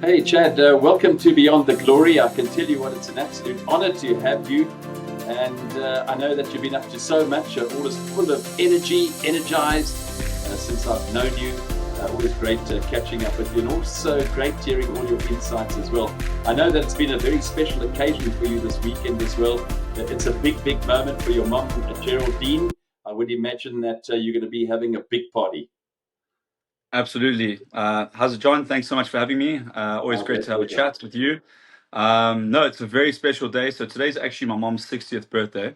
Hey, Chad, welcome to Beyond the Glory. I can tell you what, it's an absolute honor to have you. And I know that you've been up to so much, always full of energy, energized since I've known you. Always great catching up with you, and also great hearing all your insights as well. I know that it's been a very special occasion for you this weekend as well. It's a big, big moment for your mom, Geraldine. I would imagine that you're going to be having a big party. Absolutely. How's it, John? Thanks so much for having me. Always great to have a chat with you. No, it's a very special day. So today's actually my mom's 60th birthday.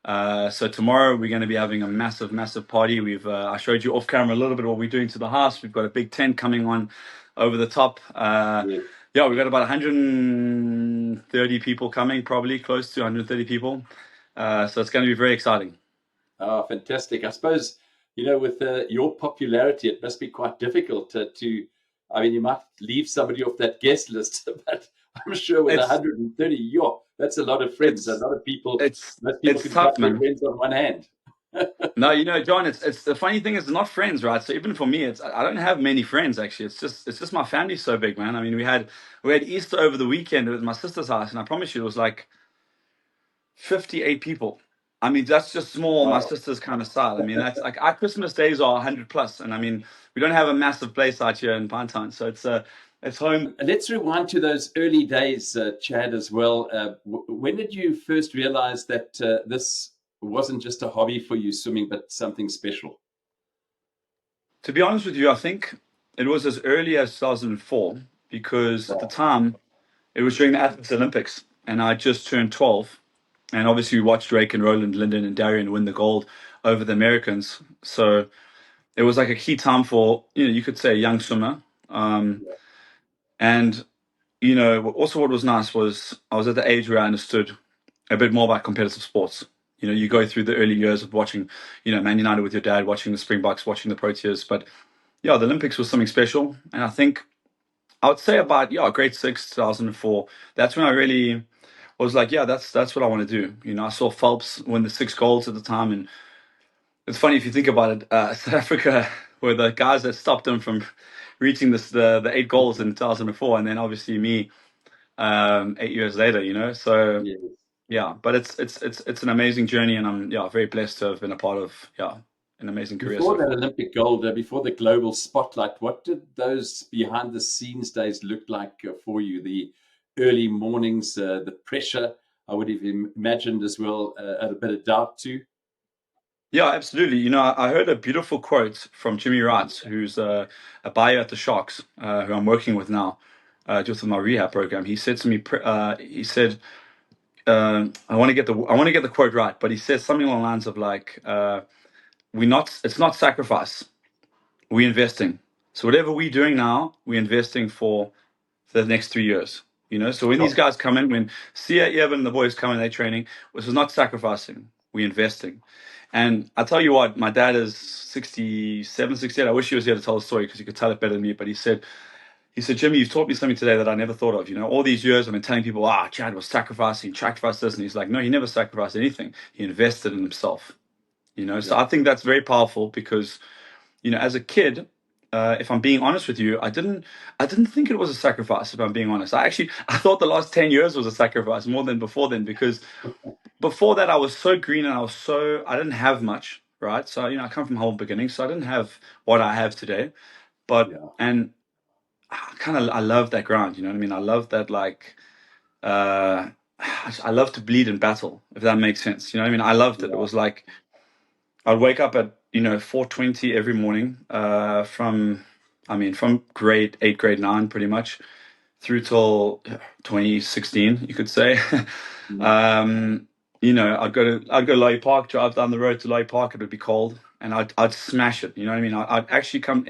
So tomorrow we're going to be having a massive, massive party. I showed you off camera a little bit what we're doing to the house. We've got a big tent coming on over the top. Yeah. Yeah, we've got about 130 people coming, probably close to 130 people. So it's going to be very exciting. Oh, fantastic. I suppose, with your popularity, it must be quite difficult I mean, you might leave somebody off that guest list, but I'm sure with It's 130, that's a lot of friends. A it's lot of people, it's most people it's can count tough, their man. friends on one hand. No, John, it's the funny thing is not friends, right? So even for me, I don't have many friends actually. It's just my family's so big, man. I mean, we had Easter over the weekend at my sister's house, and I promise you, it was like 58 people. I mean, that's just small, my Wow. sister's kind of style. I mean, that's like our Christmas days are 100 plus, and I mean, we don't have a massive place out here in Pinetown, so it's home. Let's rewind to those early days, Chad, as well. When did you first realize that this wasn't just a hobby for you, swimming, but something special? To be honest with you, I think it was as early as 2004 because at the Wow. time it was during the Athens Olympics, and I just turned 12. And obviously, we watched Drake and Roland, Lyndon and Darian win the gold over the Americans. So it was like a key time for, you could say a young swimmer. Um, Yeah. and, also what was nice was I was at the age where I understood a bit more about competitive sports. You go through the early years of watching, Man United with your dad, watching the Springboks, watching the Proteas. But yeah, the Olympics was something special. And I would say about, yeah, grade six, 2004. That's when I really was like, yeah, that's what I want to do. I saw Phelps win the 6 golds at the time, and it's funny if you think about it. South Africa were the guys that stopped him from reaching the 8 goals in 2004, and then obviously me 8 years later. So Yeah. yeah, but it's an amazing journey, and I'm very blessed to have been a part of an amazing career Before so that far. Olympic gold, before the global spotlight, what did those behind the scenes days look like for you? The early mornings, the pressure, I would have imagined as well, a bit of doubt too. Yeah, absolutely. I heard a beautiful quote from Jimmy Wright, who's a buyer at the Sharks, who I'm working with now, just with my rehab program. He said to me, he said, I want to get the quote right, but he says something along the lines of like, it's not sacrifice, we're investing. So whatever we're doing now, we're investing for the next 3 years. So when these Sure. guys come in, when Sia, Evan, and the boys come in, they're training. This is not sacrificing. We're investing. And I tell you what, my dad is 67, 68. I wish he was here to tell the story because he could tell it better than me. But he said, Jimmy, you've taught me something today that I never thought of. All these years I've been telling people, Chad was sacrificing, sacrificed this. And he's like, no, he never sacrificed anything. He invested in himself. So Yeah. I think that's very powerful because as a kid, if I'm being honest with you, I didn't think it was a sacrifice. If I'm being honest, I thought the last 10 years was a sacrifice more than before then, because before that I was so green and I didn't have much, right? So I come from humble beginnings, so I didn't have what I have today. But Yeah. and I love that ground. You know what I mean? I love that uh, I love to bleed in battle, if that makes sense. You know what I mean? I loved it. It Yeah. was like I'd wake up at 4:20 every morning, from grade 8, grade 9, pretty much through till 2016, you could say. Mm. um, I'd go to Loy Park, drive down the road to Loy Park. It would be cold, and I'd smash it. You know what I mean? I'd actually come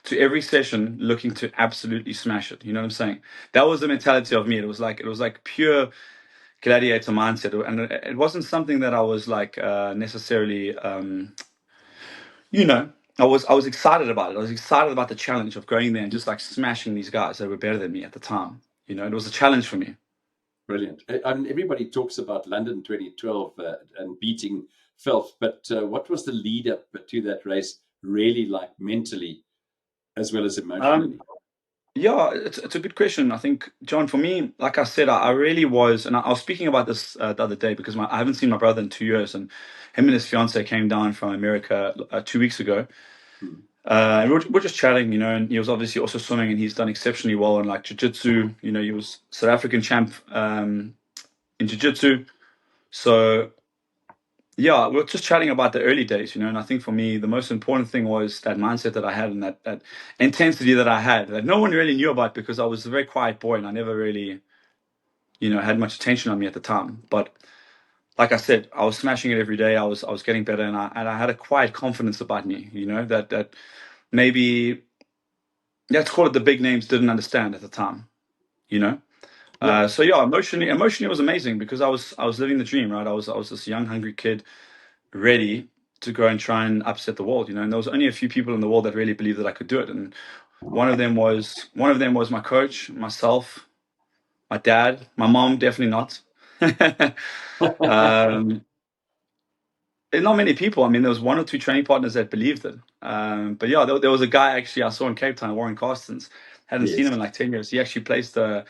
to every session looking to absolutely smash it. You know what I'm saying? That was the mentality of me. It was like pure gladiator mindset, and it wasn't something that I was like necessarily. You know, I was excited about it. I was excited about the challenge of going there and just like smashing these guys that were better than me at the time. It was a challenge for me. Brilliant. I mean, everybody talks about London 2012 and beating Phelps, but what was the lead up to that race really like mentally as well as Um, emotionally? Yeah, it's a good question. I think, John, for me, like I said, I really was, and I was speaking about this the other day because I haven't seen my brother in 2 years, and him and his fiance came down from America 2 weeks ago. Hmm. And we're just chatting, and he was obviously also swimming, and he's done exceptionally well in like jiu-jitsu. He was South African champ in jiu-jitsu. So yeah, we are just chatting about the early days, and I think for me, the most important thing was that mindset that I had and that intensity that I had that no one really knew about because I was a very quiet boy and I never really, had much attention on me at the time. But like I said, I was smashing it every day. I was getting better, and I had a quiet confidence about me, that maybe, let's call it, the big names didn't understand at the time, you know. Yeah. So yeah, emotionally, it was amazing because I was living the dream, right? I was this young, hungry kid ready to go and try and upset the world, and there was only a few people in the world that really believed that I could do it, and one of them was my coach, myself, my dad, my mom, definitely not. um, and not many people. I mean, there was one or two training partners that believed it. But yeah, there was a guy actually I saw in Cape Town, Warren Carstens. Hadn't seen him Yes. in like 10 years. He actually placed a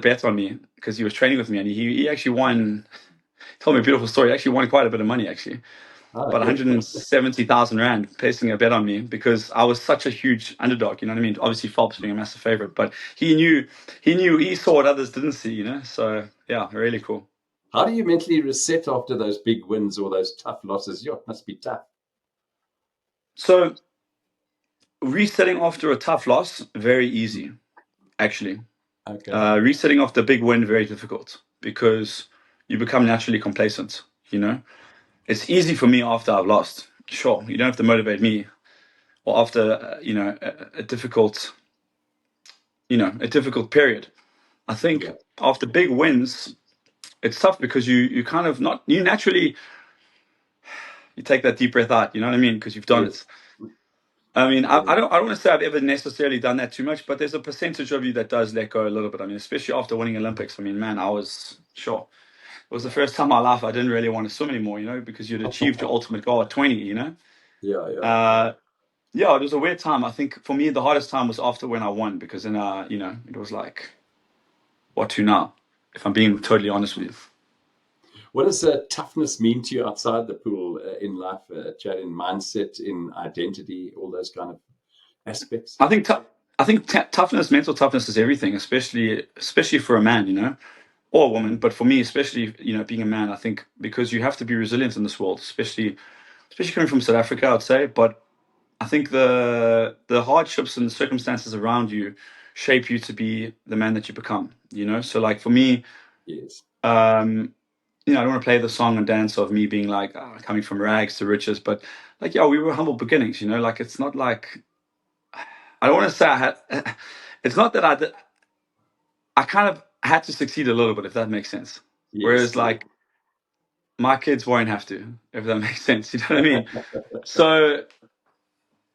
bet on me because he was training with me, and he actually won. Told me a beautiful story. He actually won quite a bit of money, actually. Ah, About good. 170,000 Rand placing a bet on me because I was such a huge underdog. You know what I mean? Obviously, Phelps being a massive favorite, but he saw what others didn't see. So yeah, really cool. How do you mentally reset after those big wins or those tough losses? Yeah, it must be tough. So resetting after a tough loss, very easy, actually. Okay. Resetting after a big win, very difficult because you become naturally complacent. It's easy for me after I've lost. Sure, you don't have to motivate me, or after a difficult period. I think Yeah. after big wins, it's tough because you kind of not you naturally you take that deep breath out. You know what I mean? Because you've done Yes. it. I mean, I, Yeah. I don't I don't want to say I've ever necessarily done that too much, but there's a percentage of you that does let go a little bit. I mean, especially after winning Olympics. I mean, man, I was sure. It was the first time in my life I didn't really want to swim anymore, because you'd achieved your ultimate goal at 20. Yeah. Yeah. Uh, yeah, it was a weird time. I think for me, the hardest time was after when I won because then, it was like, what to now? If I'm being totally honest with you. What does toughness mean to you outside the pool in life, Chad, in mindset, in identity, all those kind of aspects? I think tou- I think toughness, mental toughness, is everything, especially for a man, or a woman. But for me, especially, being a man, I think because you have to be resilient in this world, especially coming from South Africa, I'd say. But I think the hardships and the circumstances around you shape you to be the man that you become. So like for me, Yes. um, I don't want to play the song and dance of me being like, coming from rags to riches, but like, yeah, we were humble beginnings. Like it's not like I don't want to say I had. It's not that I kind of had to succeed a little bit, if that makes sense. Yes. Whereas like my kids won't have to, if that makes sense. You know what I mean? So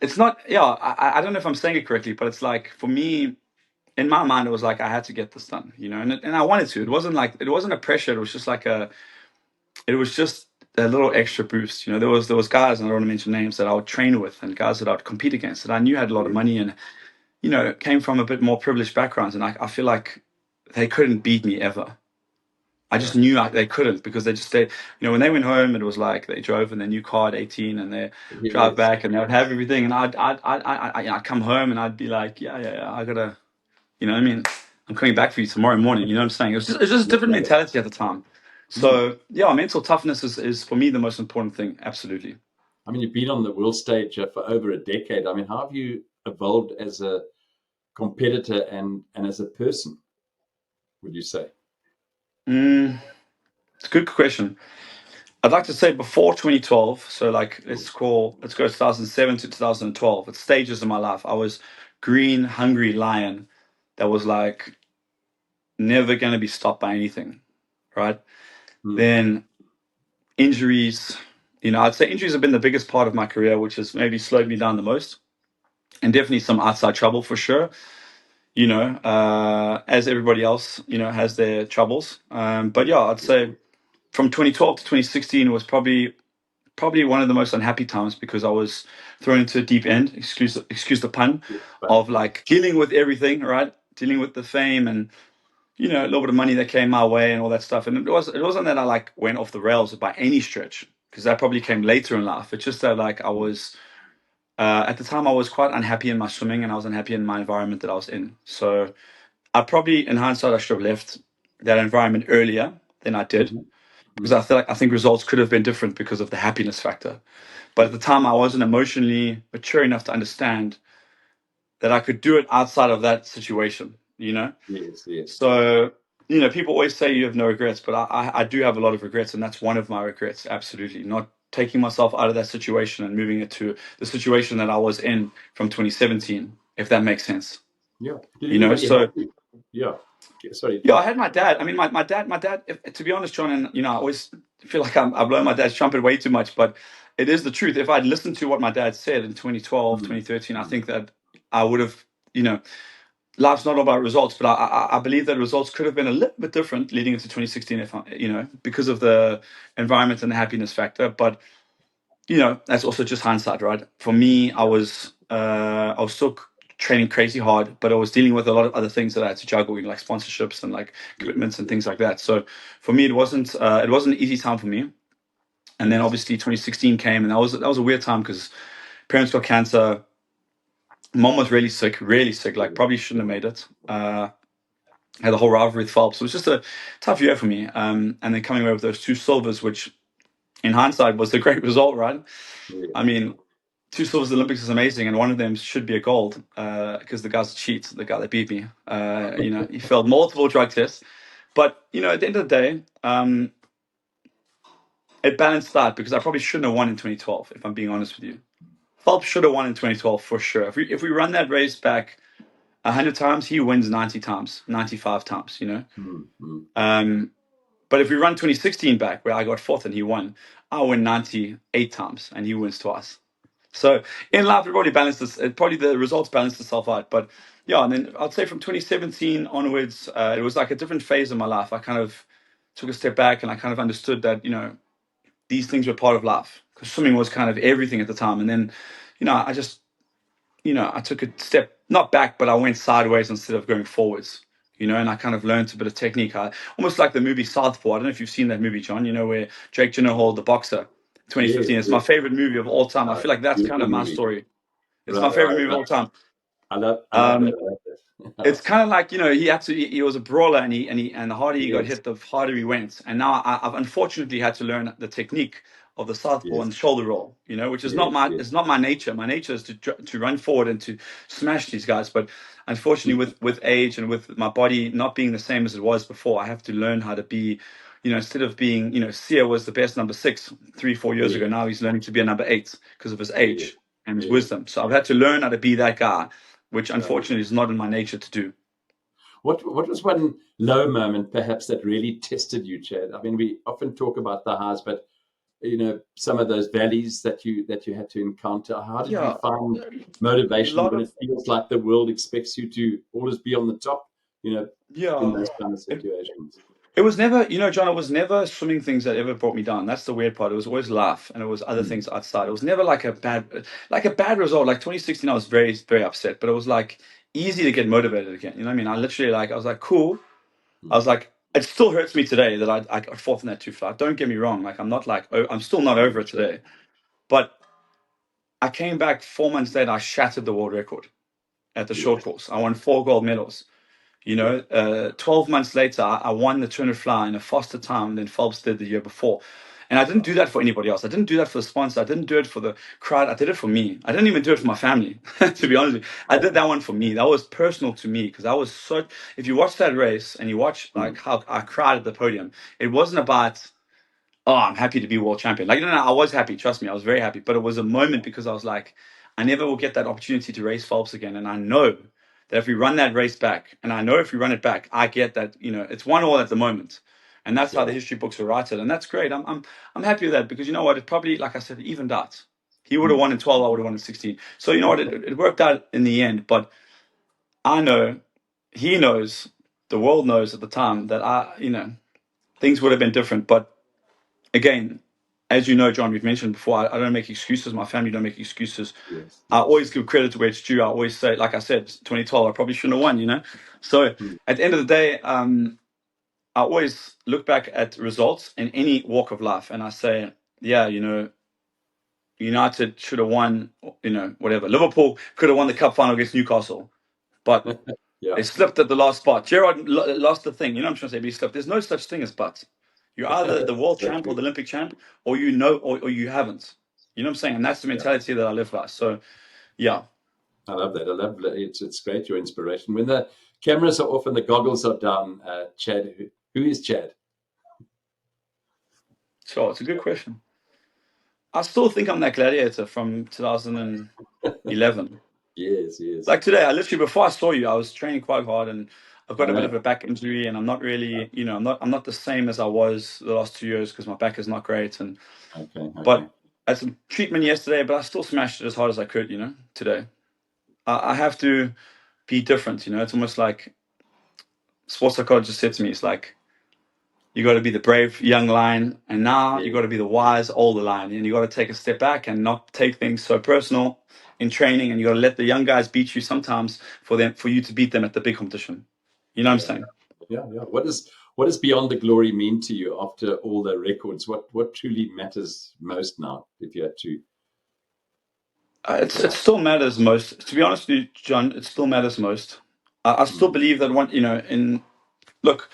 it's not. Yeah, I don't know if I'm saying it correctly, but it's like for me, in my mind, it was like I had to get this done. And I wanted to. It wasn't a pressure. It was just like a little extra boost. There was guys, and I don't want to mention names, that I would train with and guys that I would compete against that I knew had a lot of Yes. money and came from a bit more privileged backgrounds, and I feel like they couldn't beat me ever. I Yeah. just knew they couldn't because when they went home, it was like they drove in their new car at 18 and they drive Yes. back and they would have everything, and I'd come home and I'd be like, yeah, yeah, yeah, I gotta, what I mean, I'm coming back for you tomorrow morning. You know what I'm saying? It was just a Yeah. different Yeah. mentality at the time. Mm. So yeah, mental toughness is for me the most important thing. Absolutely. I mean, you've been on the world stage for over a decade. I mean, how have you evolved as a competitor and as a person, would you say? Mm, it's a good question. I'd like to say before 2012, so like Yes. let's go 2007 to 2012. It's stages in my life. I was green, hungry lion that was like never gonna be stopped by anything, right? Mm. Then injuries, I'd say injuries have been the biggest part of my career, which has maybe slowed me down the most, and definitely some outside trouble for sure. As everybody else, has their troubles. But yeah, I'd say from 2012 to 2016 was probably probably one of the most unhappy times because I was thrown into a deep end, excuse the pun, of like dealing with everything, right? Dealing with the fame and a little bit of money that came my way and all that stuff. And it wasn't that I like went off the rails by any stretch, because that probably came later in life. It's just that like I was at the time I was quite unhappy in my swimming and I was unhappy in my environment that I was in. So I probably, in hindsight, I should have left that environment earlier than I did, because I think results could have been different because of the happiness factor. But at the time, I wasn't emotionally mature enough to understand that I could do it outside of that situation. Yes, yes. So people always say you have no regrets, but I do have a lot of regrets, and that's one of my regrets. Absolutely, not taking myself out of that situation and moving it to the situation that I was in from 2017, if that makes sense. Yeah. Did anybody So help you? Yeah. Okay, sorry. yeah, I had my dad. I mean, my dad. To be honest, John, and I always feel like I blow my dad's trumpet way too much, but it is the truth. If I'd listened to what my dad said in 2012, 2013, I think that I would have, life's not all about results, but I believe that results could have been a little bit different leading into 2016, if because of the environment and the happiness factor. But that's also just hindsight, right? For me, I was still training crazy hard, but I was dealing with a lot of other things that I had to juggle, like sponsorships and like commitments and things like that. So for me, it wasn't an easy time for me. And then obviously 2016 came, and that was a weird time because parents got cancer. Mom was really sick, like probably shouldn't have made it. Had a whole rivalry with Phelps. So it was just a tough year for me. And then coming away with those 2 silvers, which in hindsight was a great result, right? I mean, 2 silvers at the Olympics is amazing, and one of them should be a gold because the guy's a cheat. The guy that beat me, he failed multiple drug tests. But at the end of the day, it balanced out because I probably shouldn't have won in 2012. If I'm being honest with you, Phelps should have won in 2012 for sure. If we run that race back 100 times, he wins 90 times, 95 times. But if we run 2016 back, where I got 4th and he won, I win 98 times and he wins twice. So in life, it probably balances. Probably the results balance itself out. But yeah, and then I'd say from 2017 onwards, it was like a different phase of my life. I kind of took a step back and I kind of understood that these things were part of life, because swimming was kind of everything at the time. And then I just I took a step not back, but I went sideways instead of going forwards. And I kind of learned a bit of technique. Almost like the movie Southpaw. I don't know if you've seen that movie, John. Where Jake Gyllenhaal, the boxer, 2015. It's my favorite movie of all time. I feel like that's kind of my story. It's my favorite movie of all time. I love that. It's kind of like he was a brawler, and the harder he got hit, the harder he went. And now I've unfortunately had to learn the technique of the southpaw and shoulder roll, which is it's not my nature. My nature is to run forward and to smash these guys. But unfortunately, with age and with my body not being the same as it was before, I have to learn how to be, instead of being, Sia was the best number 6 3-4 years ago. Now he's learning to be a number 8 because of his age and his wisdom. So I've had to learn how to be that guy, which unfortunately is not in my nature to do. What was one low moment perhaps that really tested you, Chad? I mean, we often talk about the highs, but some of those valleys that you had to encounter. How did you find motivation when it feels like the world expects you to always be on the top? In those kind of situations. It was never, John, it was never swimming things that ever brought me down. That's the weird part. It was always life, and it was other things outside. It was never like a bad result. Like 2016, I was very, very upset, but it was like easy to get motivated again. You know what I mean? I was like, cool. I was like, it still hurts me today that I got 4th in that 2 flight. Don't get me wrong. Like, I'm still not over it today. But I came back 4 months later, I shattered the world record at the short course. I won 4 gold medals. 12 months later, I won the 200 fly in a faster time than Phelps did the year before. And I didn't do that for anybody else. I didn't do that for the sponsor. I didn't do it for the crowd. I did it for me. I didn't even do it for my family, to be honest with you. I did that one for me. That was personal to me, because I was so... If you watch that race and you watch like how I cried at the podium, it wasn't about, oh, I'm happy to be world champion. Like, no, I was happy. Trust me, I was very happy. But it was a moment because I was like, I never will get that opportunity to race Phelps again. And I know that if we run that race back, and I know if we run it back, I get that, it's 1-1 at the moment. And that's how the history books are written. And that's great. I'm happy with that, because you know what? It probably, like I said, evened out. He would have won in 12, I would have won in 16. So you know what? It worked out in the end. But I know, he knows, the world knows at the time that things would have been different. But again, as you know, John, we've mentioned before, I don't make excuses. My family don't make excuses. Yes, I yes. always give credit to where it's due. I always say, like I said, 2012, I probably shouldn't have won. So Mm. at the end of the day, I always look back at results in any walk of life, and I say, yeah, United should have won, whatever. Liverpool could have won the cup final against Newcastle, but Yeah, they slipped at the last spot. Gerrard lost the thing. You know what I'm trying to say? But he slipped. There's no such thing as but. You're either the world champ or exactly. the Olympic champ, or or you haven't. You know what I'm saying? And that's the Yeah, mentality that I live by. So, yeah. I love that. I love it. It's great, your inspiration. When the cameras are off and the goggles are down, Chad, who is Chad? So it's a good question. I still think I'm that gladiator from 2011. Yes, yes. Like today, I literally before I saw you, I was training quite hard, and I've I got a bit of know. a back injury, and I'm not really, I'm not the same as I was the last 2 years because my back is not great. And Okay, okay. but I had some treatment yesterday, but I still smashed it as hard as I could. Today I have to be different. It's almost like sports psychologist said to me, it's like you got to be the brave young lion, and now you Yeah, got to be the wise older lion, and you got to take a step back and not take things so personal in training, and you got to let the young guys beat you sometimes for you to beat them at the big competition. You know what I'm yeah, saying? yeah, yeah. What does beyond the glory mean to you after all the records? What truly matters most now, if you had to pick it It out? still matters most. To be honest with you, John, it still matters most. I still Mm. believe that in look,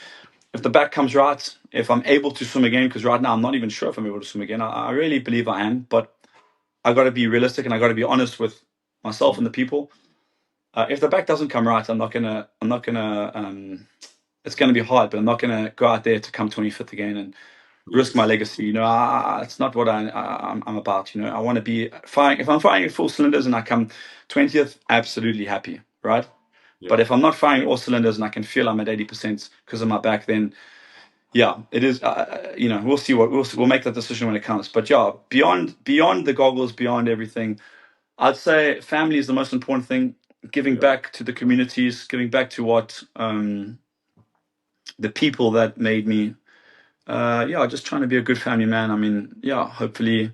if the back comes right, if I'm able to swim again, because right now I'm not even sure if I'm able to swim again. I really believe I am, but I got to be realistic and I got to be honest with myself and Mm. the people. If the back doesn't come right, I'm not gonna. It's gonna be hard, but I'm not gonna go out there to come 25th again and risk my Yes. legacy. It's not what I'm about. I want to be firing. If I'm firing at full cylinders and I come 20th, absolutely happy, right? But Yeah. if I'm not firing all cylinders and I can feel I'm at 80% because of my back, then yeah, it is. We'll see we'll make that decision when it comes. But yeah, beyond the goggles, beyond everything, I'd say family is the most important thing. Giving Yeah. back to the communities, giving back to what the people that made me. Yeah, just trying to be a good family man. I mean, yeah, hopefully,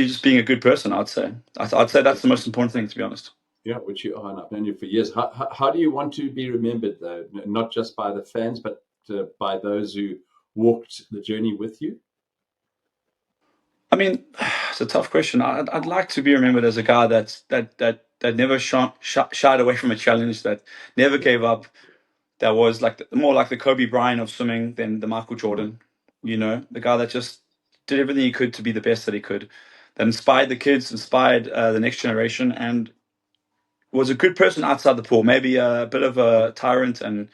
just being a good person. I'd say that's the most important thing, to be honest. Yeah, which you are, and I've known you for years. How do you want to be remembered, though? Not just by the fans, but by those who walked the journey with you? I mean, it's a tough question. I'd like to be remembered as a guy that never shied away from a challenge, that never Yeah. gave up, that was like more like the Kobe Bryant of swimming than the Michael Mm. Jordan. The guy that just did everything he could to be the best that he could, that inspired the kids, inspired the next generation, and was a good person outside the pool. Maybe a bit of a tyrant and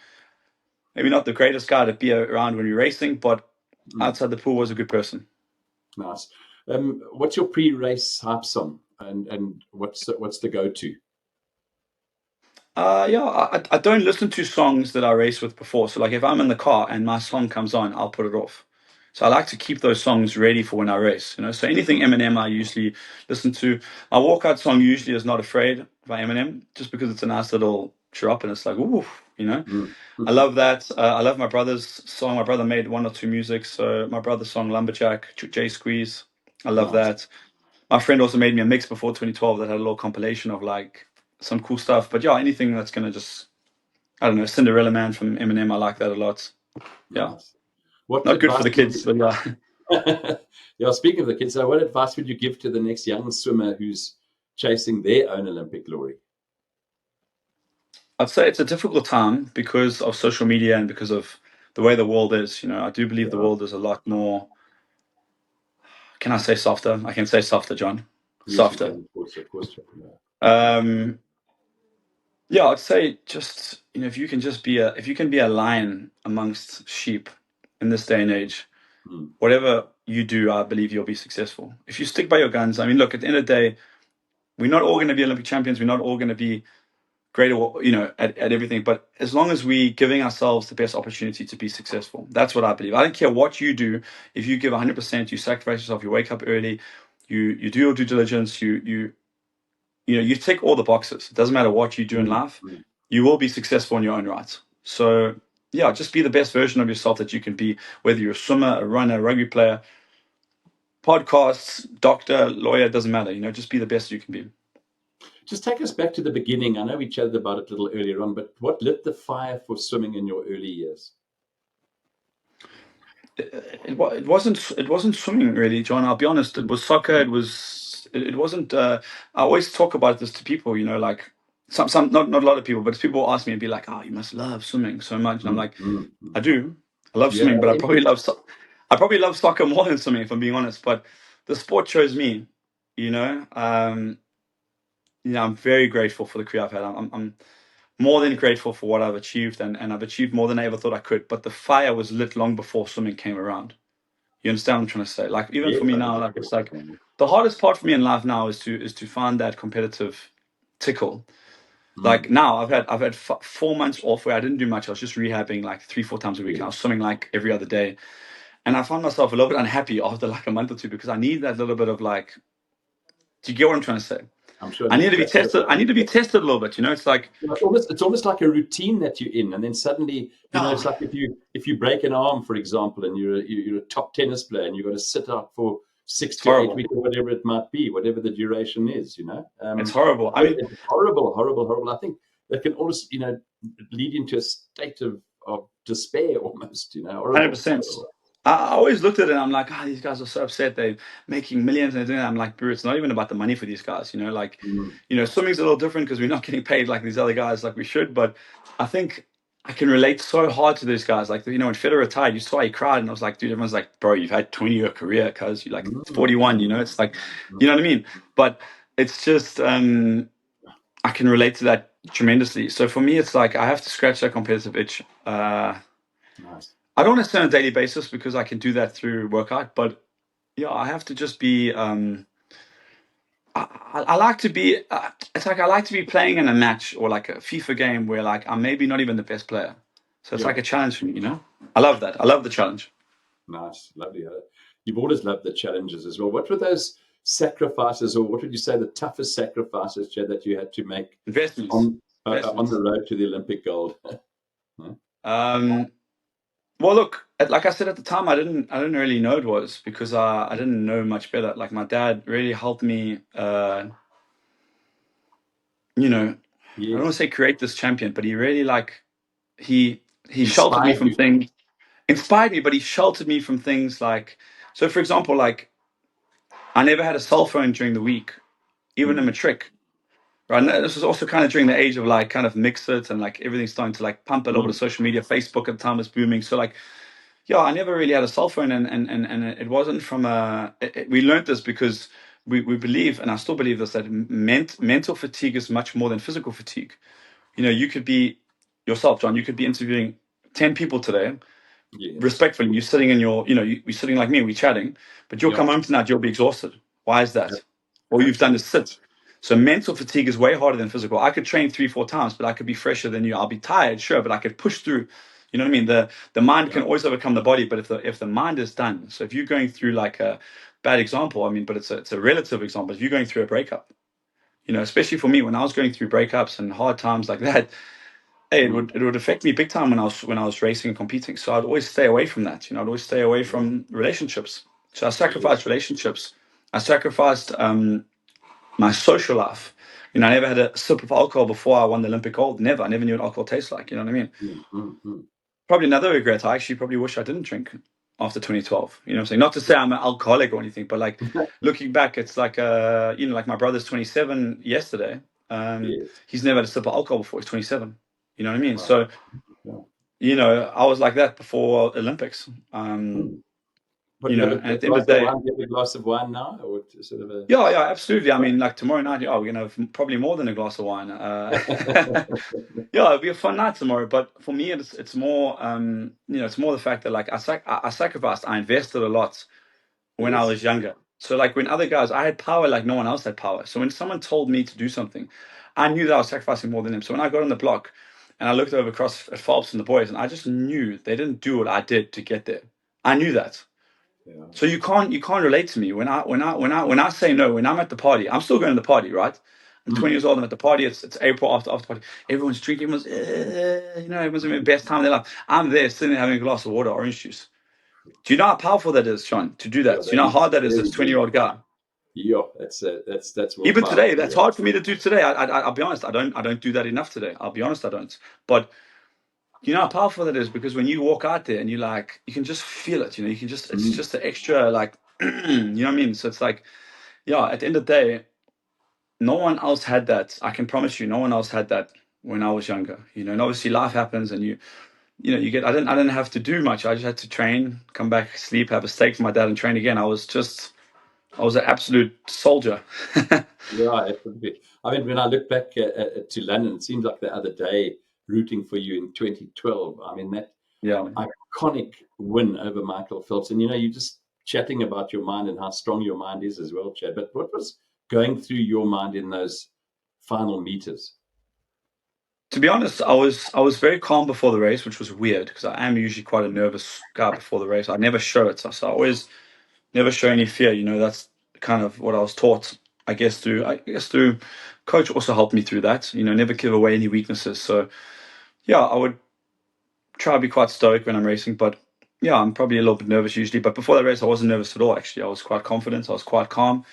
maybe not the greatest guy to be around when you're racing, but Mm. outside the pool was a good person. Nice. What's your pre-race hype song, and what's the go-to? Yeah, I don't listen to songs that I race with before. So like if I'm in the car and my song comes on, I'll put it off. So I like to keep those songs ready for when I race. So anything Mm. Eminem I usually listen to. My walkout song usually is Not Afraid by Eminem, just because it's a nice little chirp and it's like, ooh, Mm. I love that. I love my brother's song. My brother made one or two music. So my brother's song Lumberjack, J Squeeze. I love Nice. that. My friend also made me a mix before 2012 that had a little compilation of like some cool stuff. But yeah, anything that's gonna just, I don't know, Cinderella Man from Eminem. I like that a lot. Yeah, Nice. What not good for advice the would kids, but yeah. you? Yeah, speaking of the kids, so what advice would you give to the next young swimmer who's chasing their own Olympic glory? I'd say it's a difficult time because of social media and because of the way the world is. I do believe the Yeah. world is a lot more. Can I say softer? I can say softer, John. Yes, you Softer. can, of course. Yeah. Um, yeah, I'd say just if you can be a lion amongst sheep in this day and age, Mm. whatever you do, I believe you'll be successful. If you stick by your guns, I mean, look, at the end of the day, we're not all going to be Olympic champions. We're not all going to be great at everything. But as long as we giving ourselves the best opportunity to be successful, that's what I believe. I don't care what you do. If you give 100%, you sacrifice yourself, you wake up early, you do your due diligence, you tick all the boxes. It doesn't matter what you do in Mm. life, Mm. you will be successful in your own right. So yeah, just be the best version of yourself that you can be, whether you're a swimmer, a runner, a rugby player. podcasts, doctor, lawyer, doesn't matter. Just be the best you can be. Just take us back to the beginning. I know we chatted about it a little earlier on, but what lit the fire for swimming in your early years? It wasn't swimming really, John. I'll be honest. It was soccer. It wasn't. I always talk about this to people. Like some not a lot of people, but people ask me and be like, "Oh, you must love swimming so much." And I'm Mm, like, mm, I mm. do. I love Yeah, swimming, but I probably love soccer more than swimming, if I'm being honest. But the sport chose me. You know. I'm very grateful for the career I've had. I'm more than grateful for what I've achieved, and I've achieved more than I ever thought I could. But the fire was lit long before swimming came around. You understand what I'm trying to say? Like even for yes, me I do. now, Of like course. it's like Mm, the hardest part for me in life now is to find that competitive tickle. Like mm. now, I've had 4 months off where I didn't do much. I was just rehabbing like 3-4 times a week, and I Yes, was swimming like every other day. And I found myself a little bit unhappy after like a month or two because I need that little bit of like. Do you get what I'm trying to say? I'm sure I need the to be tested. I need to be tested a little bit. It's like, it's almost like a routine that you're in, and then suddenly, it's yeah, like if you break an arm, for example, and you're a top tennis player, and you've got to sit out for six it's to eight horrible. weeks or whatever it might be, whatever the duration is. It's horrible. I mean, It's horrible, horrible, horrible. I think that can also, lead into a state of despair almost. Horrible, 100%. horrible. I always looked at it and I'm like, these guys are so upset. They're making millions and I'm like, bro, it's not even about the money for these guys. Like, Mm, swimming's a little different because we're not getting paid like these other guys like we should. But I think I can relate so hard to these guys. Like, when Federer retired, you saw he cried and I was like, dude, everyone's like, bro, you've had 20-year career cuz you're like mm, 41, mm, it's like, mm. you know what I mean? But it's just, I can relate to that tremendously. So for me, it's like I have to scratch that competitive itch. Nice. I don't want to say on a daily basis because I can do that through workout, but yeah, I have to just be. I like to be. It's like I like to be playing in a match or like a FIFA game where like I'm maybe not even the best player. So it's Yeah. like a challenge for me. I love that. I love the challenge. Nice, lovely. You've always loved the challenges as well. What were those sacrifices, or what would you say the toughest sacrifices, Chad, that you had to make Investments. on Investments. the road to the Olympic gold? Huh? Um, well, look, like I said at the time, I didn't really know it was because I didn't know much better. Like my dad really helped me. You know, I don't want to Yes, say create this champion, but he really like he sheltered me inspired from you. things, inspired me, but he sheltered me from things like, so for example, like I never had a cell phone during the week, even in Mm, matric. Right. And this was also kind of during the age of like kind of mix it and like everything's starting to like pump a little bit of mm, social media. Facebook at the time was booming. So like, yeah, I never really had a cell phone and it wasn't from we learned this because we believe, and I still believe this, that mental fatigue is much more than physical fatigue. You could be yourself, John. You could be interviewing 10 people today. yes. Respectfully, you're sitting in your, you're sitting like me, we're chatting, but you'll Yeah. come home tonight, you'll be exhausted. Why is Yep. that? All you've done is Absolutely. sit. So mental fatigue is way harder than physical. I could train 3-4 times, but I could be fresher than you. I'll be tired, sure, but I could push through. You know what I mean? The mind can Yeah. always overcome the body, but if the mind is done, so if you're going through like a bad example, I mean, but it's a relative example. If you're going through a breakup, especially for me when I was going through breakups and hard times like that, hey, it Mm, would affect me big time when I was racing and competing. So I'd always stay away from that. I'd always stay away yeah. from relationships. So I Yes. sacrificed relationships. I sacrificed my social life. I never had a sip of alcohol before I won the Olympic gold. Never. I never knew what alcohol tastes like. You know what I mean? Mm, mm, mm. Probably another regret. I actually probably wish I didn't drink after 2012. You know what I'm saying? Not to say I'm an alcoholic or anything, but like looking back, it's like like my brother's 27 yesterday. Yes. He's never had a sip of alcohol before. He's 27. You know what I mean? Wow. So Yeah. I was like that before Olympics. Mm. But you have And a at the end glass of the of day, wine. Do you have a glass of wine now, or sort of a? yeah, yeah, absolutely. I Yeah. mean, like tomorrow night, we're gonna have probably more than a glass of wine. Yeah, it'll be a fun night tomorrow. But for me, it's more, it's more the fact that like I sacrificed, I invested a lot when I Yes. was younger. So like when other guys, I had power like no one else had power. So when someone told me to do something, I knew that I was sacrificing more than them. So when I got on the block and I looked over across at Phelps and the boys, and I just knew they didn't do what I did to get there. I knew that. Yeah. So you can't relate to me when I say no. When I'm at the party, I'm still going to the party, right? I'm 20 Mm. years old. I'm at the party. It's April after party. Everyone's drinking. Everyone's having the best time of their life. I'm there sitting there having a glass of water, orange juice. Do you know how powerful that is, Sean, to do Yeah, that? Do you that know how is hard that is as very a big. 20-year-old guy? Yeah, that's Even willpower. today, that's hard for me to do today. I'll be honest, I don't do that enough today. I'll be honest, I don't. But you know how powerful that is, because when you walk out there and you can just feel it. You can just, it's Mm, just the extra, like, you know what I mean? So it's like, yeah, at the end of the day, no one else had that. I can promise you, no one else had that when I was younger. And obviously life happens, and you get. I didn't have to do much. I just had to train, come back, sleep, have a steak for my dad, and train again. I was an absolute soldier. yeah, it would be. I mean, when I look back to London, it seems like the other day rooting for you in 2012. I mean, that Yeah. iconic win over Michael Phelps. And you're just chatting about your mind and how strong your mind is as well, Chad. But what was going through your mind in those final meters? To be honest, I was very calm before the race, which was weird because I am usually quite a nervous guy before the race. I never show it, so I always never show any fear. That's kind of what I was taught. I guess through coach also helped me through that. Never give away any weaknesses. So yeah, I would try to be quite stoic when I'm racing, but yeah, I'm probably a little bit nervous usually. But before the race, I wasn't nervous at all. Actually, I was quite confident. I was quite calm.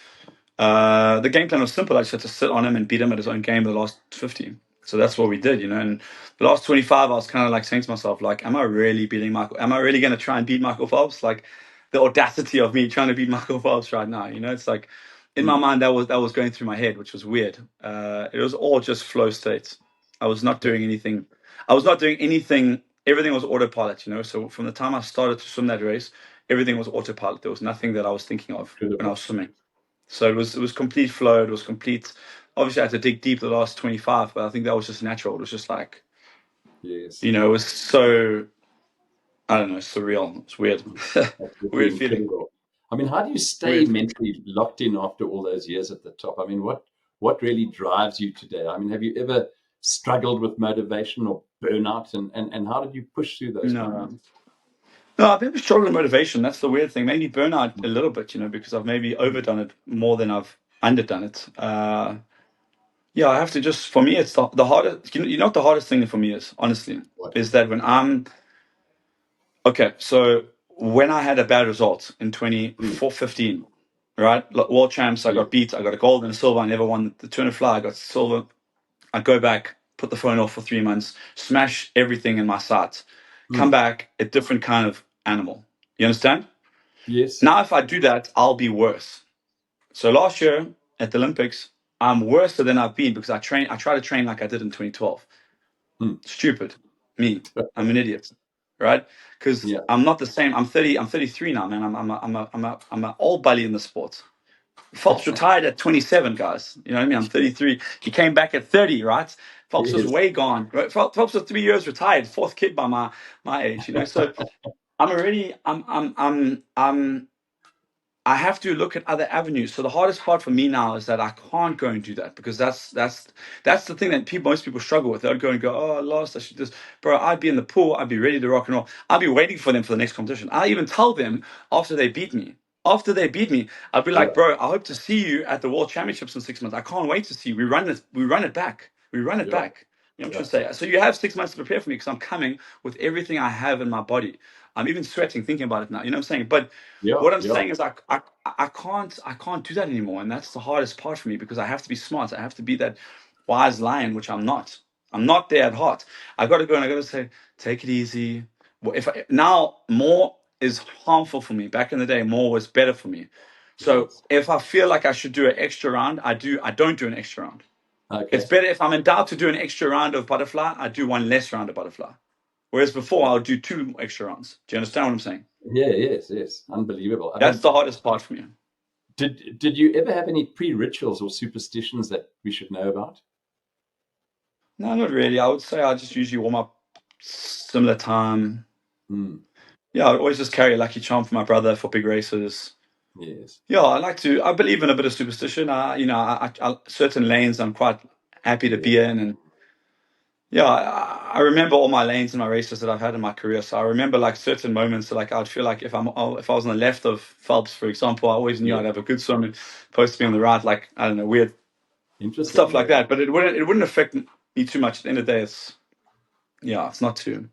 The game plan was simple. I just had to sit on him and beat him at his own game the last 50. So that's what we did. And the last 25, I was kind of like saying to myself, like, am I really beating Michael? Am I really going to try and beat Michael Phelps? Like, the audacity of me trying to beat Michael Phelps right now. It's like in my Mm, mind that was going through my head, which was weird. It was all just flow states. I was not yeah, doing anything. I was not doing anything. Everything was autopilot. So from the time I started to swim that race, everything was autopilot. There was nothing that I was thinking of when I incredible. was swimming. So it was complete flow. It was complete. Obviously, I had to dig deep the last 25, but I think that was just natural. It was just like, Yes. it was so, I don't know, surreal. It's weird. That would be Weird feeling. incredible. I mean, how do you stay Weird. mentally locked in after all those years at the top? I mean, what really drives you today? I mean, have you ever struggled with motivation or burnout, and how did you push through those moments? No. No, I've never struggled with motivation. That's the weird thing. Maybe burnout a little bit, because I've maybe overdone it more than I've underdone it. Yeah, I have to just, for me, it's the hardest, what the hardest thing for me is, honestly, What? is that okay, so when I had a bad result in Mm, 2015, right? World champs, I yeah. got beat. I got a gold and a silver. I never won the Tour de Fly. I got silver. I go back, put the phone off for 3 months, smash everything in my sights, come Mm, back a different kind of animal. You understand? yes. Now, if I do that, I'll be worse. So last year at the Olympics, I'm worse than I've been because I try to train like I did in 2012. Mm, Stupid. Me. I'm an idiot. Right? Because yeah. I'm not the same. I'm 30, I'm 33 now, man. I'm an old buddy in the sport. Phelps retired at 27, guys. You know what I mean? I'm 33. He came back at 30, right? Phelps was Yes. way gone. Right? Phelps was 3 years retired, fourth kid by my age. So I'm already I have to look at other avenues. So the hardest part for me now is that I can't go and do that because that's the thing that most people struggle with. They'll go and go, oh, I lost. I should just, bro. I'd be in the pool. I'd be ready to rock and roll. I'd be waiting for them for the next competition. I even tell them after they beat me. After they beat me, I'd be Yeah. like, bro, I hope to see you at the World Championships in 6 months. I can't wait to see you. We run it. We run it back. We run it Yeah. back. I'm Yeah. trying to say. So you have 6 months to prepare for me because I'm coming with everything I have in my body. I'm even sweating thinking about it now. You know what I'm saying? But Yeah. what I'm Yeah. saying is I can't do that anymore, and that's the hardest part for me because I have to be smart. I have to be that wise lion, which I'm not. I'm not there at heart. I got to go and I got to say, take it easy. Well, now more is harmful for me. Back in the day, more was better for me. So Yes. if I feel like I should do an extra round, I do. I don't do an extra round. It's Okay. better if I'm in doubt to do an extra round of butterfly. I do one less round of butterfly. Whereas before, I would do two extra rounds. Do you understand what I'm saying? Yeah. Yes. Yes. Unbelievable. I That's mean, the hardest part for me. did you ever have any pre-rituals or superstitions that we should know about? No, not really. I would say I just usually warm up similar time. Mm, Yeah, I always just carry a lucky charm for my brother for big races. yes. Yeah, I believe in a bit of superstition. Certain lanes I'm quite happy to Yeah. be in. And yeah, I remember all my lanes and my races that I've had in my career. So I remember like certain moments, like I'd feel like if I was on the left of Phelps, for example, I always knew Yeah. I'd have a good swim and supposed to be on the right, like, I don't know, weird Interesting. stuff like Yeah. that. But it wouldn't affect me too much. At the end of the day, it's not too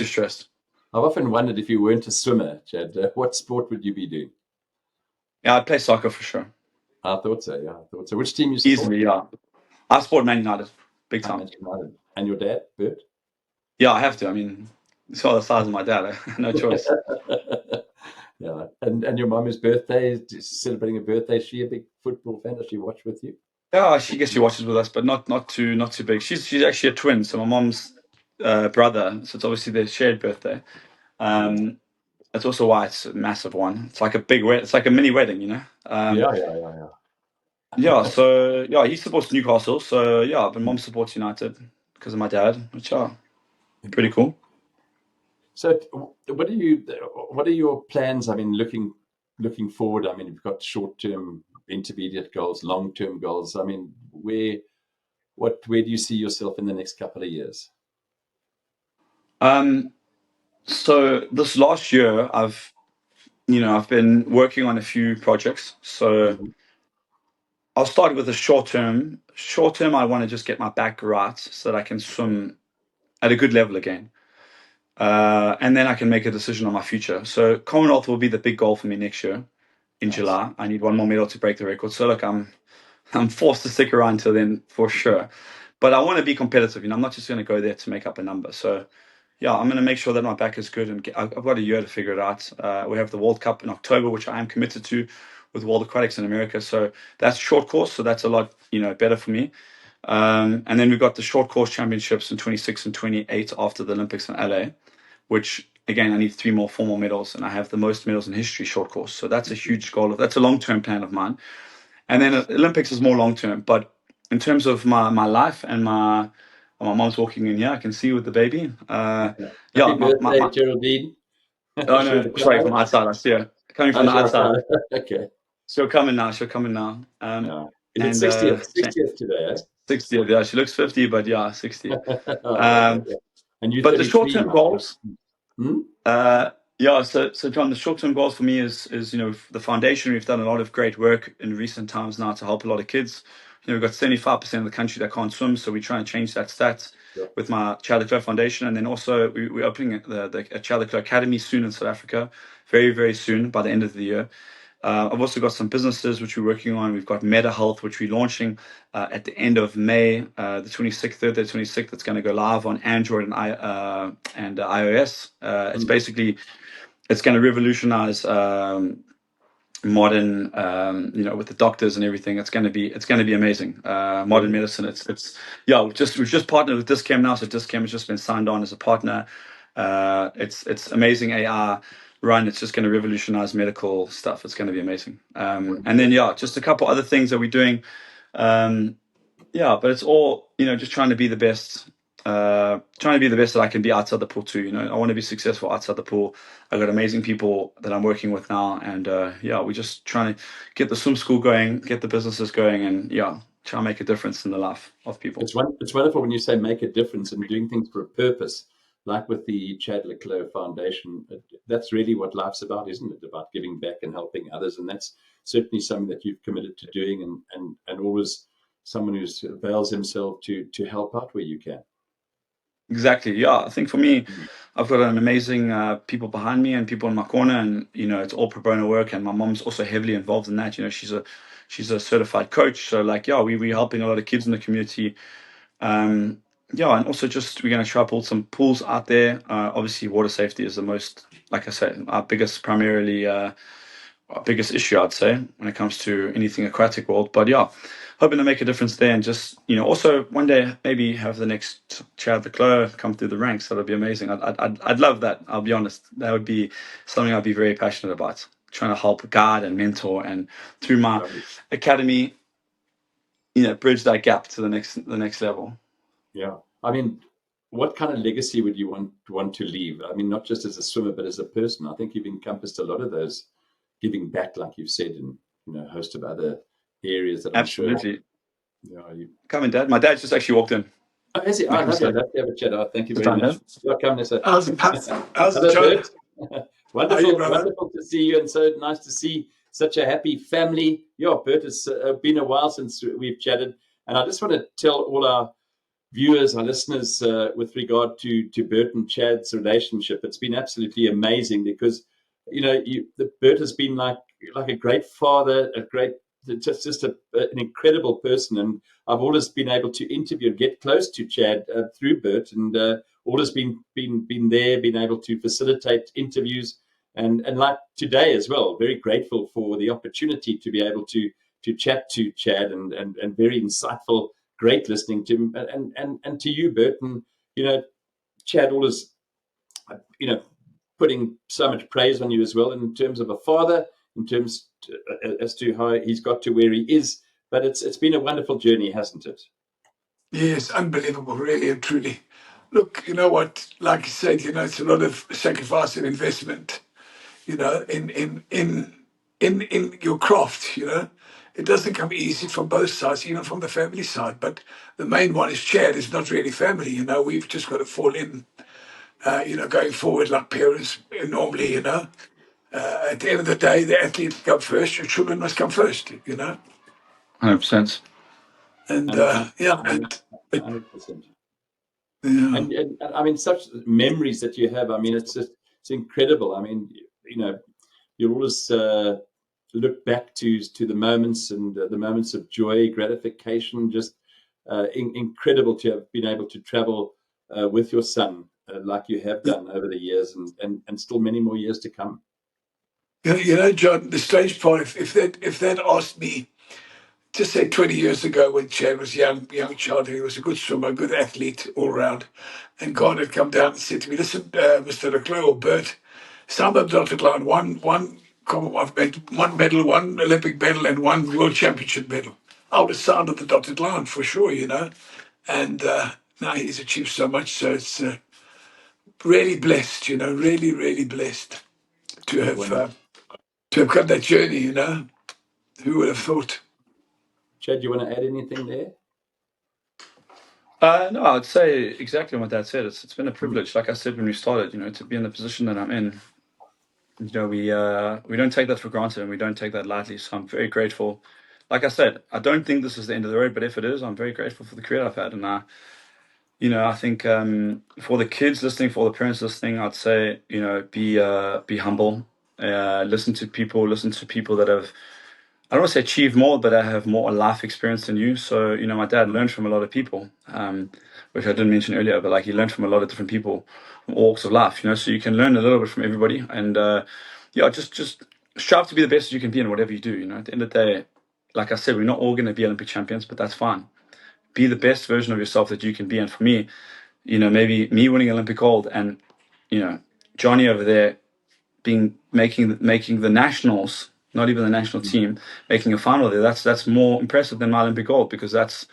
stressed. I've often wondered if you weren't a swimmer, Chad, what sport would you be doing? Yeah, I'd play soccer for sure. I thought so. Yeah, I thought so. Which team you support? Easily, yeah. I support Man United, big I'm time. Manchester United. And your dad, Bert? Yeah, I have to. I mean, it's all the size of my dad. No choice. Yeah. And your mum is birthday, celebrating a birthday. Is she a big football fan? Does she watch with you? Yeah, she gets she watches with us, but not too big. She's actually a twin, so my mom's brother. So it's obviously their shared birthday. Mm. Um, that's also why it's a massive one. It's like a big It's like a mini wedding, you know. Yeah. Yeah. So yeah, he supports Newcastle. So yeah, but Mm. mom supports United because of my dad, which are pretty cool. So, what are your plans? I mean, looking forward. I mean, you've got short-term, intermediate goals, long-term goals. I mean, where do you see yourself in the next couple of years? Um, so this last year, I've been working on a few projects. So Mhm. I'll start with the short term. Short term, I want to just get my back right so that I can Okay. swim at a good level again. And then I can make a decision on my future. So Commonwealth will be the big goal for me next year in Nice. July. I need one more medal to break the record. So look, I'm forced to stick around till then for sure. But I want to be competitive. I'm not just going to go there to make up a number. So yeah, I'm going to make sure that my back is good, and I've got a year to figure it out. We have the World Cup in October, which I am committed to with World Aquatics in America. So that's short course, so that's a lot better for me. And then we've got the short course championships in 26 and 28 after the Olympics in LA, which again I need three more formal medals, and I have the most medals in history short course. So that's a huge goal. That's a long term plan of mine. And then Olympics is more long term. But in terms of my life and my mom's walking in here, I can see with the baby. Happy Yeah, birthday, Geraldine. oh She'll no, be sorry, from crying. outside. I see her coming from Oh, the she'll outside. cry. Okay. She'll come in now. She'll come in now. Yeah. Is it And 60th? 60th today, 60. Yeah, she looks 50, but yeah, 60. eh? Oh, I love that. Um, Yeah. And you're but the short 33, term right? Yeah. goals. Hmm? Yeah, so John, the short-term goals for me is the foundation. We've done a lot of great work in recent times now to help a lot of kids. We've got 75% of the country that can't swim, so we're trying to change that stat Yeah. with my Chad le Clos Foundation, and then also we're opening a Chad le Clos Academy soon in South Africa, very very soon by the end of the year. I've also got some businesses which we're working on. We've got Meta Health, which we're launching at the end of May, the 26th, Thursday, 26th. That's going to go live on Android and iOS. It's going to revolutionize modern, with the doctors and everything. It's going to be amazing. Modern Brilliant. medicine. It's yeah. We've just partnered with Discam now, so Discam has just been signed on as a partner. It's amazing AI run. It's just going to revolutionize medical stuff. It's going to be amazing. And then yeah, just a couple other things that we're doing. Um, yeah, but it's all just trying to be the best. Trying to be the best that I can be outside the pool too. I want to be successful outside the pool. I've got amazing people that I'm working with now, and yeah, we're just trying to get the swim school going, get the businesses going, and yeah, try and make a difference in the life of people. It's wonderful when you say make a difference and doing things for a purpose, like with the Chad le Clos Foundation. That's really what life's about, isn't it? About giving back and helping others, and that's certainly something that you've committed to doing, and always someone who avails himself to help out where you can. Exactly. Yeah, I think for me, Mm. I've got an amazing people behind me and people in my corner, and it's all pro bono work. And my mom's also heavily involved in that. She's a certified coach, so like yeah, we're helping a lot of kids in the community. Um, yeah, and also just we're going to try to build some pools out there. Obviously, water safety is the most, like I said, our biggest issue, I'd say, when it comes to anything aquatic world. But yeah, hoping to make a difference there, and just also one day maybe have the next Chad le Clos come through the ranks. That'd be amazing. I'd love that. I'll be honest. That would be something I'd be very passionate about. Trying to help guide and mentor, and through my Lovely. academy, bridge that gap to the next level. Yeah. I mean, what kind of legacy would you want to leave? I mean, not just as a swimmer, but as a person. I think you've encompassed a lot of those giving back, like you've said, in a host of other areas that I'm sure. Absolutely. You. Come in, Dad. My dad just actually walked in. Oh, is he? I Oh, can lovely. say, I'd love to have a chat. Oh, thank you good very time, much. Dad. Yeah, come, Nessa. How's it, Hello, John? Bert. How are you, Wonderful, brother? wonderful to see you, and so nice to see such a happy family. Yeah, Bert, it's been a while since we've chatted, and I just want to tell all our viewers, our listeners, with regard to Bert and Chad's relationship. It's been absolutely amazing because, Bert has been like a great father, an incredible person, and I've always been able to interview and get close to Chad through Bert, and always been there, been able to facilitate interviews, and like today as well. Very grateful for the opportunity to be able to chat to Chad, and very insightful. Great listening to him, and to you, Bert. And Chad always, putting so much praise on you as well in terms of a father, in terms as to how he's got to where he is. But it's been a wonderful journey, hasn't it? Yes, unbelievable, really and truly. Look, you know what? Like you said, it's a lot of sacrifice and investment. In your craft. It doesn't come easy from both sides, even from the family side. But the main one is Chad. It's not really family. We've just got to fall in. Going forward like parents normally. At the end of the day, the athlete come first. Your children must come first. 100%. And yeah, and 100%. yeah. And I mean, such memories that you have. I mean, it's incredible. I mean, you always look back to the moments, and the moments of joy, gratification. Just incredible to have been able to travel with your son like you have done over the years, and still many more years to come. John, the strange part, if they'd asked me, just say 20 years ago when Chad was young child, he was a good swimmer, a good athlete all around, and God had come down and said to me, listen, Mr. le Clos or Bert, sign the dotted line, one Commonwealth medal, one medal, one Olympic medal, and one World Championship medal. I would have signed at the dotted line for sure, and now he's achieved so much, so it's really blessed, really, really blessed to have got that journey, Who would have thought? Chad, do you want to add anything there? No, I'd say exactly what Dad said. It's been a privilege, like I said when we started, to be in the position that I'm in. We don't take that for granted, and we don't take that lightly. So I'm very grateful. Like I said, I don't think this is the end of the road, but if it is, I'm very grateful for the career I've had. And I think for the kids listening, for the parents listening, I'd say, be humble. Listen to people that have, I don't want to say achieved more, but I have more life experience than you. So, my dad learned from a lot of people, which I didn't mention earlier, but like he learned from a lot of different people from all walks of life, so you can learn a little bit from everybody. And just strive to be the best you can be in whatever you do. At the end of the day, like I said, we're not all going to be Olympic champions, but that's fine. Be the best version of yourself that you can be. And for me, maybe me winning Olympic gold and, Johnny over there making the nationals, not even the national team, making a final there, that's more impressive than my Olympic gold, because that's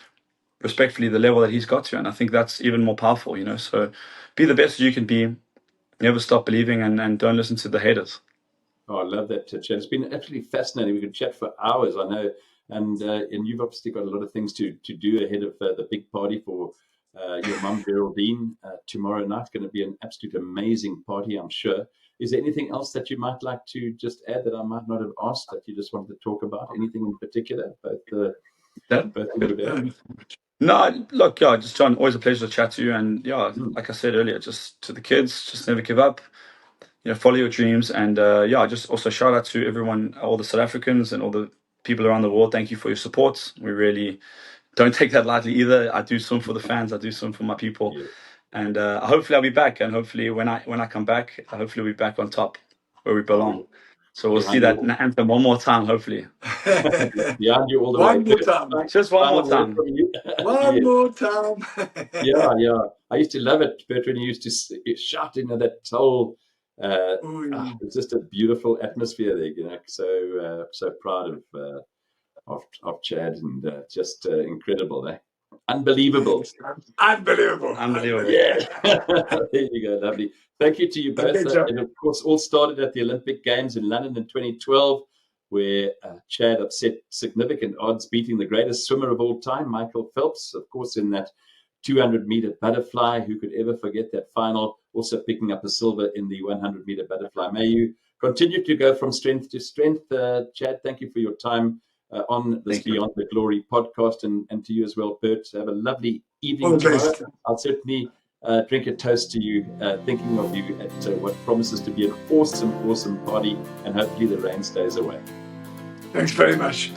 respectfully the level that he's got to. And I think that's even more powerful, So be the best you can be, never stop believing, and don't listen to the haters. Oh, I love that, Chad. It's been absolutely fascinating. We could chat for hours, I know. And you've obviously got a lot of things to do ahead of the big party for your mum, Geraldine, tomorrow night. Going to be an absolute amazing party, I'm sure. Is there anything else that you might like to just add that I might not have asked that you just wanted to talk about? Anything in particular? Both No, look, just John, always a pleasure to chat to you. And like I said earlier, just to the kids, just never give up. Follow your dreams. And just also shout out to everyone, all the South Africans and all the people around the world. Thank you for your support. We really don't take that lightly either. I do some for the fans. I do some for my people. Yeah. And hopefully I'll be back. And hopefully when I come back, hopefully we'll be back on top where we belong. So we'll see that anthem one more time, hopefully. Behind you all the one way. More time. Just one more time. One more time. Yeah. I used to love it, Bert, when you used to shout into that whole. It's just a beautiful atmosphere there, So proud of Chad, and just incredible, eh? Unbelievable. Unbelievable. Yeah. There you go. Lovely. Thank you to you both. It, of course, all started at the Olympic Games in London in 2012, where Chad upset significant odds, beating the greatest swimmer of all time, Michael Phelps, of course, in that 200-meter butterfly. Who could ever forget that final? Also picking up a silver in the 100-meter butterfly. May you continue to go from strength to strength. Chad, thank you for your time on this Beyond the Glory podcast, and to you as well, Bert. Have a lovely evening All the tomorrow. best. I'll certainly drink a toast to you, thinking of you at what promises to be an awesome, awesome party, and hopefully the rain stays away. Thanks very much.